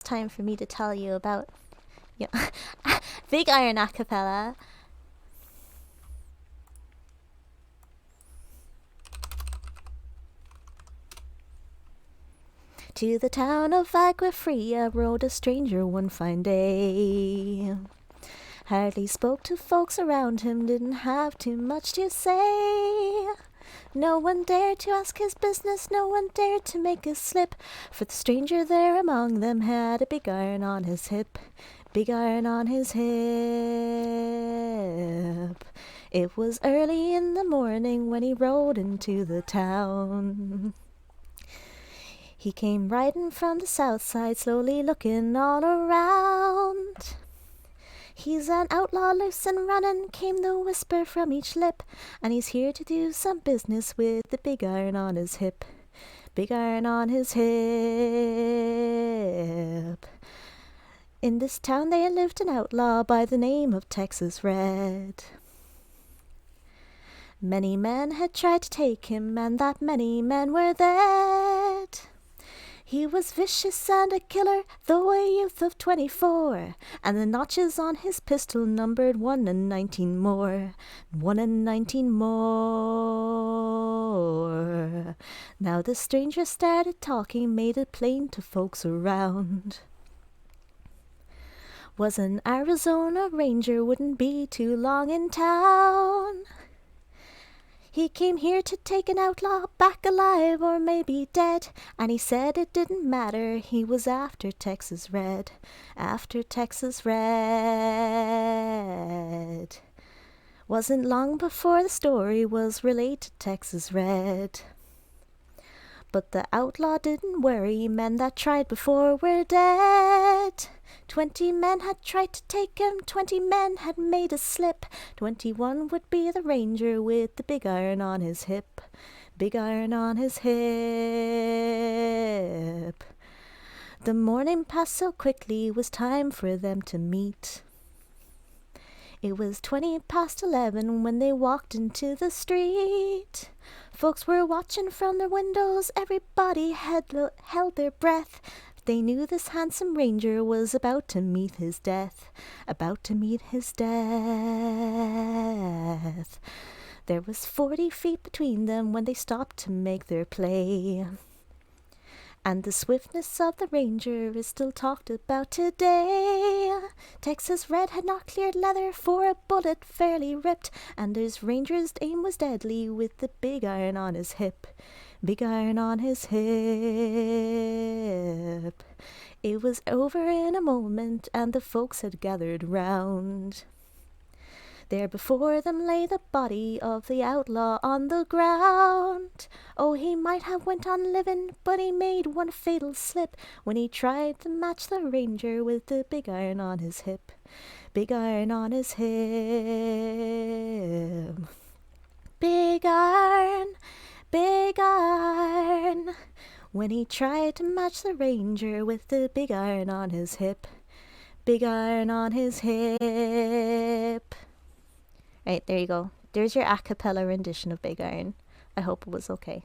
time for me to tell you about Big Iron acapella. To the town of Aquafria rode a stranger one fine day. Hardly spoke to folks around him, didn't have too much to say. No one dared to ask his business, no one dared to make a slip, for the stranger there among them had a big iron on his hip. Big iron on his hip. It was early in the morning when he rode into the town. He came riding from the south side, slowly looking all around. He's an outlaw loose and running, came the whisper from each lip, and he's here to do some business with the big iron on his hip. Big iron on his hip. In this town there lived an outlaw by the name of Texas Red. Many men had tried to take him, and that many men were dead. He was vicious and a killer, though a youth of 24, and the notches on his pistol numbered 1 and 19 more. 1 and 19 more. Now the stranger started talking, made it plain to folks around. Was an Arizona Ranger, wouldn't be too long in town. He came here to take an outlaw back alive or maybe dead, and he said it didn't matter, he was after Texas Red. After Texas Red. Wasn't long before the story was relayed to Texas Red. But the outlaw didn't worry, men that tried before were dead. 20 men had tried to take him, 20 men had made a slip. 21 would be the ranger with the big iron on his hip. Big iron on his hip. The morning passed so quickly, it was time for them to meet. It was 20 past 11 when they walked into the street. Folks were watching from their windows, everybody had held their breath. They knew this handsome ranger was about to meet his death. About to meet his death. There was 40 feet between them when they stopped to make their play. And the swiftness of the ranger is still talked about today. Texas Red had not cleared leather, for a bullet fairly ripped, and his ranger's aim was deadly with the big iron on his hip. Big iron on his hip. It was over in a moment, and the folks had gathered round. There before them lay the body of the outlaw on the ground. Oh, he might have went on living, but he made one fatal slip when he tried to match the ranger with the big iron on his hip. Big iron on his hip. Big iron, big iron. When he tried to match the ranger with the big iron on his hip. Big iron on his hip. Right, there you go. There's your a cappella rendition of Big Iron. I hope it was okay.